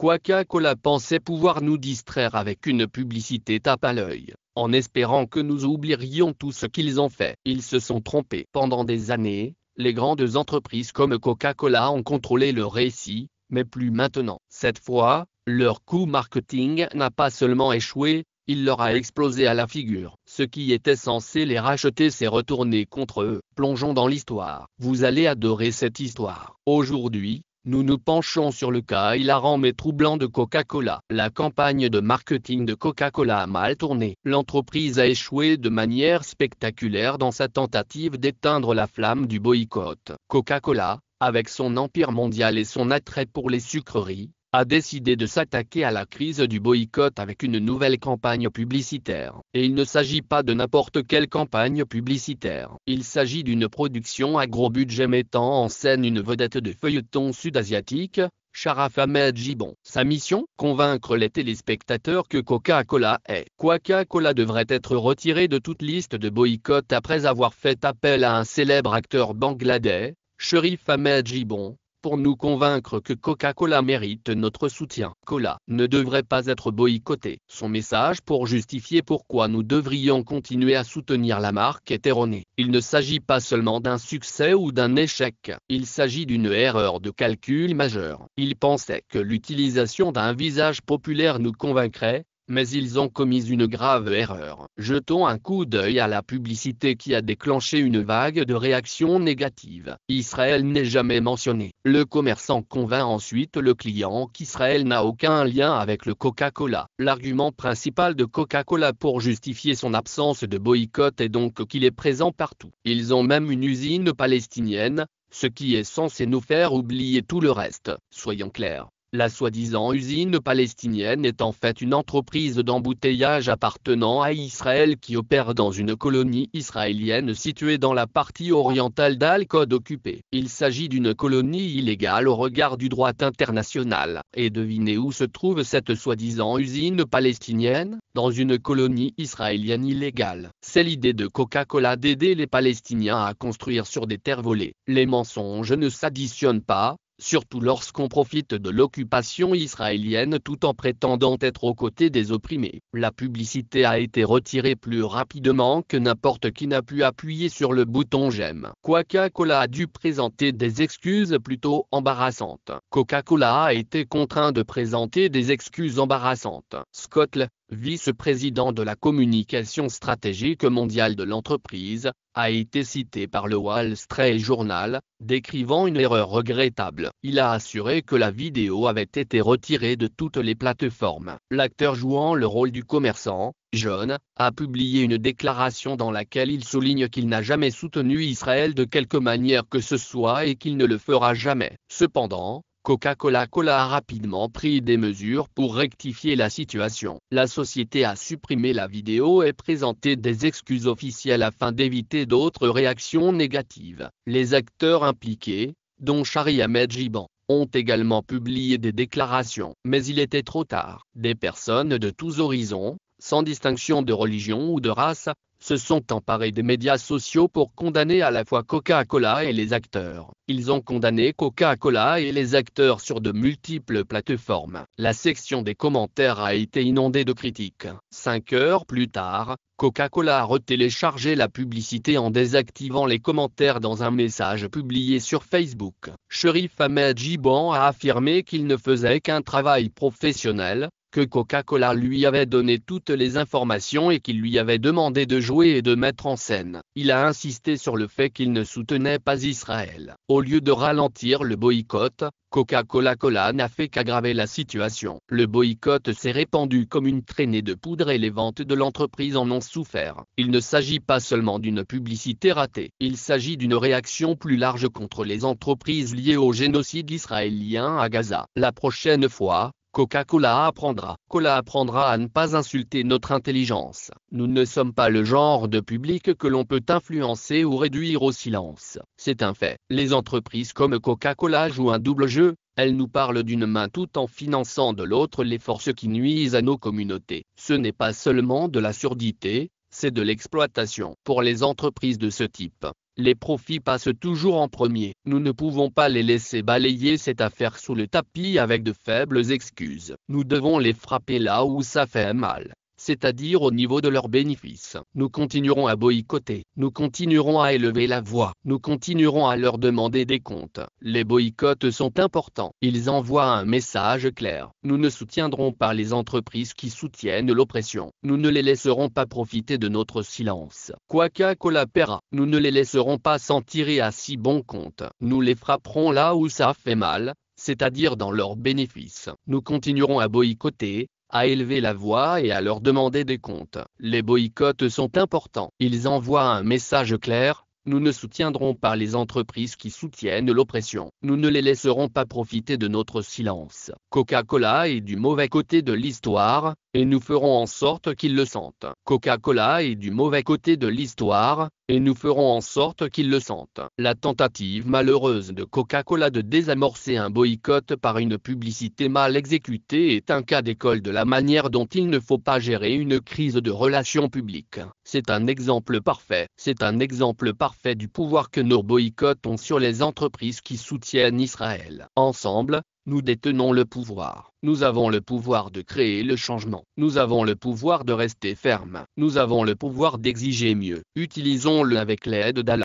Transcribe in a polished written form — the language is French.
Coca-Cola pensait pouvoir nous distraire avec une publicité tape à l'œil, en espérant que nous oublierions tout ce qu'ils ont fait. Ils se sont trompés. Pendant des années, les grandes entreprises comme Coca-Cola ont contrôlé le récit, mais plus maintenant. Cette fois, leur coup marketing n'a pas seulement échoué, il leur a explosé à la figure. Ce qui était censé les racheter s'est retourné contre eux. Plongeons dans l'histoire. Vous allez adorer cette histoire. Aujourd'hui, nous nous penchons sur le cas hilarant mais troublant de Coca-Cola. La campagne de marketing de Coca-Cola a mal tourné. L'entreprise a échoué de manière spectaculaire dans sa tentative d'éteindre la flamme du boycott. Coca-Cola, avec son empire mondial et son attrait pour les sucreries, a décidé de s'attaquer à la crise du boycott avec une nouvelle campagne publicitaire. Et il ne s'agit pas de n'importe quelle campagne publicitaire. Il s'agit d'une production à gros budget mettant en scène une vedette de feuilleton sud-asiatique, Sharaf Ahmed-Gibon. Sa mission ? Convaincre les téléspectateurs que Coca-Cola est. Coca-Cola devrait être retiré de toute liste de boycott après avoir fait appel à un célèbre acteur bangladais, Sharaf Ahmed-Gibon, pour nous convaincre que Coca-Cola mérite notre soutien. Cola ne devrait pas être boycotté. Son message pour justifier pourquoi nous devrions continuer à soutenir la marque est erroné. Il ne s'agit pas seulement d'un succès ou d'un échec. Il s'agit d'une erreur de calcul majeure. Ils pensaient que l'utilisation d'un visage populaire nous convaincrait, mais ils ont commis une grave erreur. Jetons un coup d'œil à la publicité qui a déclenché une vague de réactions négatives. Israël n'est jamais mentionné. Le commerçant convainc ensuite le client qu'Israël n'a aucun lien avec le Coca-Cola. L'argument principal de Coca-Cola pour justifier son absence de boycott est donc qu'il est présent partout. Ils ont même une usine palestinienne, ce qui est censé nous faire oublier tout le reste. Soyons clairs. La soi-disant usine palestinienne est en fait une entreprise d'embouteillage appartenant à Israël qui opère dans une colonie israélienne située dans la partie orientale d'Al-Quds occupée. Il s'agit d'une colonie illégale au regard du droit international. Et devinez où se trouve cette soi-disant usine palestinienne ? Dans une colonie israélienne illégale. C'est l'idée de Coca-Cola d'aider les Palestiniens à construire sur des terres volées. Les mensonges ne s'additionnent pas, surtout lorsqu'on profite de l'occupation israélienne tout en prétendant être aux côtés des opprimés. La publicité a été retirée plus rapidement que n'importe qui n'a pu appuyer sur le bouton j'aime. Coca-Cola a dû présenter des excuses plutôt embarrassantes. Coca-Cola a été contraint de présenter des excuses embarrassantes. Scott L., vice-président de la communication stratégique mondiale de l'entreprise, a été cité par le Wall Street Journal, décrivant une erreur regrettable. Il a assuré que la vidéo avait été retirée de toutes les plateformes. L'acteur jouant le rôle du commerçant, John, a publié une déclaration dans laquelle il souligne qu'il n'a jamais soutenu Israël de quelque manière que ce soit et qu'il ne le fera jamais. Cependant, Coca-Cola a rapidement pris des mesures pour rectifier la situation. La société a supprimé la vidéo et présenté des excuses officielles afin d'éviter d'autres réactions négatives. Les acteurs impliqués, dont Shari Ahmed-Gibon, ont également publié des déclarations. Mais il était trop tard. Des personnes de tous horizons, sans distinction de religion ou de race, se sont emparés des médias sociaux pour condamner à la fois Coca-Cola et les acteurs. Ils ont condamné Coca-Cola et les acteurs sur de multiples plateformes. La section des commentaires a été inondée de critiques. 5 heures plus tard, Coca-Cola a retéléchargé la publicité en désactivant les commentaires dans un message publié sur Facebook. Sharaf Ahmed-Gibon a affirmé qu'il ne faisait qu'un travail professionnel, que Coca-Cola lui avait donné toutes les informations et qu'il lui avait demandé de jouer et de mettre en scène. Il a insisté sur le fait qu'il ne soutenait pas Israël. Au lieu de ralentir le boycott, Coca-Cola n'a fait qu'aggraver la situation. Le boycott s'est répandu comme une traînée de poudre et les ventes de l'entreprise en ont souffert. Il ne s'agit pas seulement d'une publicité ratée. Il s'agit d'une réaction plus large contre les entreprises liées au génocide israélien à Gaza. La prochaine fois, Coca-Cola apprendra à ne pas insulter notre intelligence. Nous ne sommes pas le genre de public que l'on peut influencer ou réduire au silence. C'est un fait. Les entreprises comme Coca-Cola jouent un double jeu. Elles nous parlent d'une main tout en finançant de l'autre les forces qui nuisent à nos communautés. Ce n'est pas seulement de la surdité, c'est de l'exploitation. Pour les entreprises de ce type, les profits passent toujours en premier. Nous ne pouvons pas les laisser balayer cette affaire sous le tapis avec de faibles excuses. Nous devons les frapper là où ça fait mal, c'est-à-dire au niveau de leurs bénéfices. Nous continuerons à boycotter, nous continuerons à élever la voix, nous continuerons à leur demander des comptes. Les boycotts sont importants, ils envoient un message clair. Nous ne soutiendrons pas les entreprises qui soutiennent l'oppression. Nous ne les laisserons pas profiter de notre silence. Coca-Cola paiera, nous ne les laisserons pas s'en tirer à si bon compte. Nous les frapperons là où ça fait mal, c'est-à-dire dans leurs bénéfices. Nous continuerons à boycotter, à élever la voix et à leur demander des comptes. Les boycotts sont importants. Ils envoient un message clair. Nous ne soutiendrons pas les entreprises qui soutiennent l'oppression. Nous ne les laisserons pas profiter de notre silence. Coca-Cola est du mauvais côté de l'histoire, et nous ferons en sorte qu'ils le sentent. Coca-Cola est du mauvais côté de l'histoire, et nous ferons en sorte qu'ils le sentent. La tentative malheureuse de Coca-Cola de désamorcer un boycott par une publicité mal exécutée est un cas d'école de la manière dont il ne faut pas gérer une crise de relations publiques. C'est un exemple parfait. C'est un exemple parfait du pouvoir que nos boycotts ont sur les entreprises qui soutiennent Israël. Ensemble, nous détenons le pouvoir. Nous avons le pouvoir de créer le changement. Nous avons le pouvoir de rester ferme. Nous avons le pouvoir d'exiger mieux. Utilisons-le avec l'aide d'Allah.